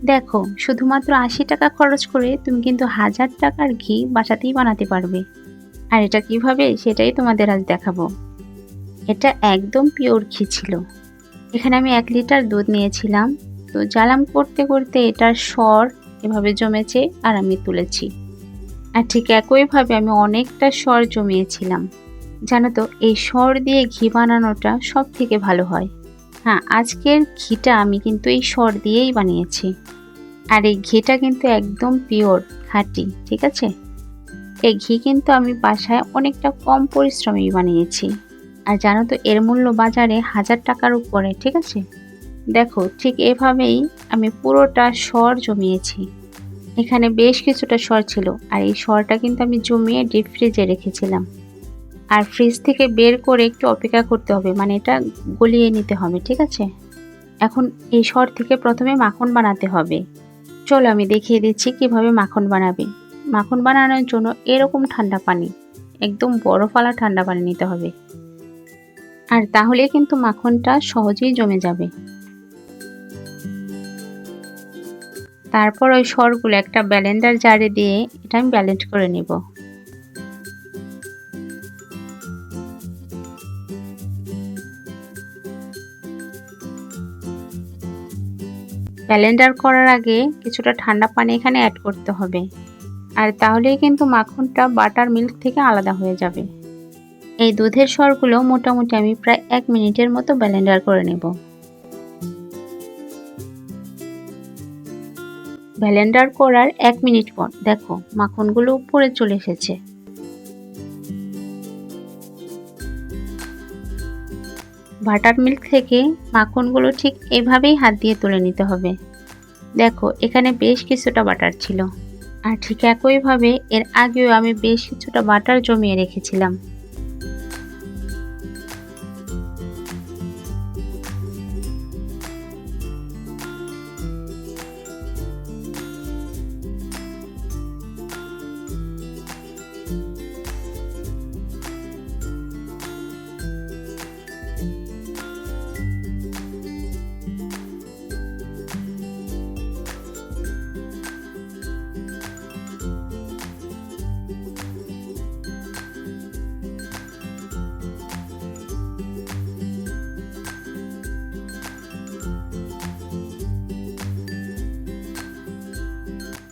দেখো, শুধুমাত্র ৮০ টাকা খরচ করে তুমি কিন্তু ১০০০ টাকার ঘি বাসাতেই বানাতে পারবে। আর এটা কিভাবে সেটাই তোমাদের আজ দেখাবো। এটা একদম পিওর ঘি ছিল। এখানে আমি ১ লিটার দুধ নিয়েছিলাম। তো জ্বালাম করতে করতে এটার সর এভাবে জমেছে আর আমি তুলেছি। আর ঠিক একইভাবে আমি অনেকটা সর জমিয়েছিলাম। জানো তো, এই সর দিয়ে ঘি বানানোটা সব থেকে ভালো হয়। হ্যাঁ, আজকের ঘিটা আমি কিন্তু এই সর দিয়েই বানিয়েছি। আর এই ঘিটা কিন্তু একদম পিওর, খাঁটি, ঠিক আছে? এই ঘি কিন্তু আমি বাসায় অনেকটা কম পরিশ্রমেই বানিয়েছি। আর জানো তো, এর মূল্য বাজারে ১০০০ টাকার উপরে, ঠিক আছে? দেখো, ঠিক এভাবেই আমি পুরোটা সর জমিয়েছি। এখানে বেশ কিছুটা সর ছিল, আর এই সরটা কিন্তু আমি জমিয়ে ডিপ ফ্রিজে রেখেছিলাম। আর ফ্রিজ থেকে বের করে একটু অপেক্ষা করতে হবে, মানে এটা গলিয়ে নিতে হবে, ঠিক আছে? এখন এই সর থেকে প্রথমে মাখন বানাতে হবে। চলো আমি দেখিয়ে দিচ্ছি কিভাবে মাখন বানাবে। মাখন বানানোর জন্য এরকম ঠান্ডা পানি, একদম বরফওয়ালা ঠান্ডা পানি নিতে হবে। আর তাহলে কিন্তু মাখনটা সহজেই জমে যাবে। তারপর ওই সরগুলো একটা ব্লেন্ডার জারে দিয়ে এটা আমি ব্লেন্ড করে নেব। ব্লেন্ডার করার আগে কিছুটা ঠান্ডা পানি এখানে অ্যাড করতে হবে। আর তাহলেই কিন্তু মাখনটা বাটার মিল্ক থেকে আলাদা হয়ে যাবে। এই দুধের সরগুলো মোটামুটি আমি প্রায় ১ মিনিটের মতো ব্লেন্ডার করে নেব। ব্লেন্ডার করার ১ মিনিট পর দেখো মাখনগুলো উপরে চলে এসেছে। বাটার মিল্ক থেকে মাখনগুলো ঠিক এভাবেই হাত দিয়ে তুলে নিতে হবে। দেখো, এখানে বেশ কিছুটা বাটার ছিল। আর ঠিক একইভাবে এর আগেও আমি বেশ কিছুটা বাটার জমিয়ে রেখেছিলাম।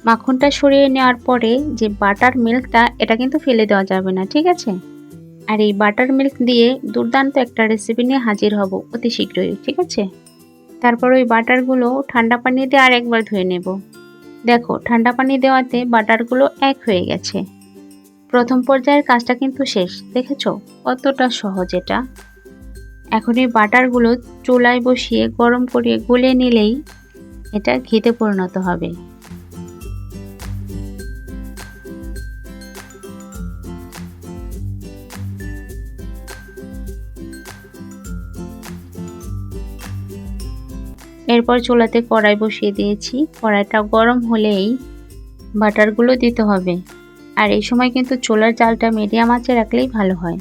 মাখনটা সরিয়ে নেওয়ার পরে যে বাটার মিল্কটা, এটা কিন্তু ফেলে দেওয়া যাবে না, ঠিক আছে? আর এই বাটার মিল্ক দিয়ে দুর্দান্ত একটা রেসিপি নিয়ে হাজির হব অতি শীঘ্রই, ঠিক আছে? তারপর ওই বাটারগুলো ঠান্ডা পানি দিয়ে আর একবার ধুয়ে নেব। দেখো, ঠান্ডা পানি দেওয়াতে বাটারগুলো এক হয়ে গেছে। প্রথম পর্যায়ের কাজটা কিন্তু শেষ। দেখেছো কতটা সহজ এটা? এখন এই বাটারগুলো চুলায় বসিয়ে গরম করে গলে নিলেই এটা ঘিতে পরিণত হবে। এরপর চুলাতে কড়াই বসিয়ে দিয়েছি। কড়াইটা গরম হলেই বাটারগুলো দিতে হবে। আর এই সময় কিন্তু চুলার জালটা মিডিয়াম আঁচে রাখলেই ভালো হয়।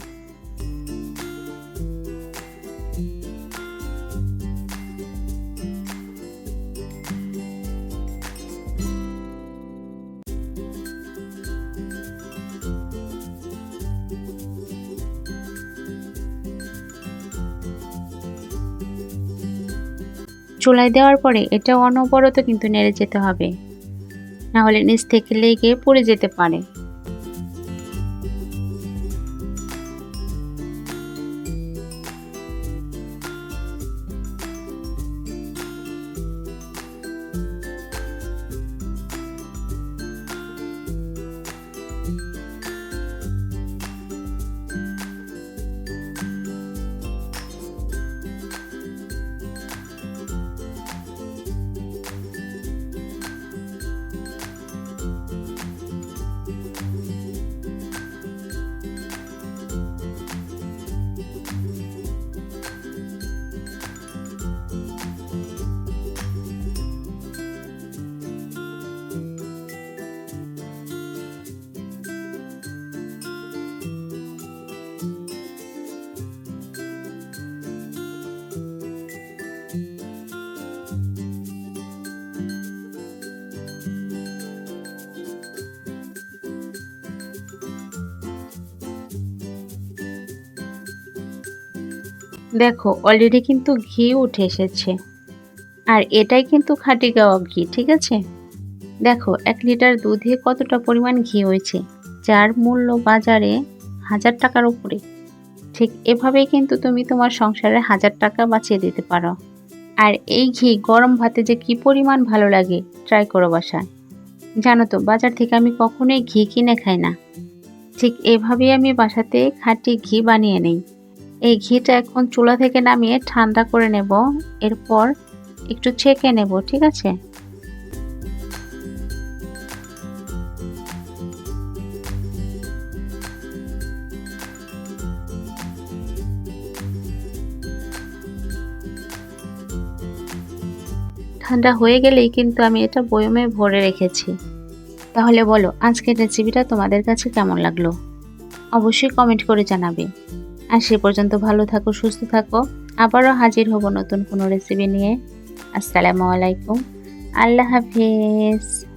চুলায় দেওয়ার পরে এটা অনবরত কিন্তু নেড়ে যেতে হবে, না হলে নিচ থেকে লেগে পুড়ে যেতে পারে। দেখো অলরেডি কিন্তু ঘি উঠে এসেছে। আর এটাই কিন্তু খাঁটি গাওয়া ঘি, ঠিক আছে? দেখো ১ লিটার দুধে কতটা পরিমাণ ঘি হয়েছে, যার মূল্য বাজারে ১,০০০ টাকার উপরে। ঠিক এভাবেই কিন্তু তুমি তোমার সংসারে ১,০০০ টাকা বাঁচিয়ে দিতে পারো। আর এই ঘি গরম ভাতে যে কি পরিমাণ ভালো লাগে, ট্রাই করো বাসায়। জানো তো বাজার থেকে আমি কখনোই ঘি কিনে খাই না। ঠিক এভাবেই আমি বাসাতে খাঁটি ঘি বানিয়ে নেই। এই ঘিটা এখন চুলা থেকে নামিয়ে ঠান্ডা করে নেব। এরপর একটু ছেঁকে নেব, ঠিক আছে? ঠান্ডা হয়ে গেলেই কিন্তু আমি এটা বয়মে ভরে রেখেছি। তাহলে বলো আজকের রেসিপিটা তোমাদের কাছে কেমন লাগলো? অবশ্যই কমেন্ট করে জানাবে। আর সে পর্যন্ত ভালো থাকো, সুস্থ থাকো। আবারও হাজির হব নতুন কোনো রেসিপি নিয়ে। আসসালামু আলাইকুম। আল্লাহ হাফেজ।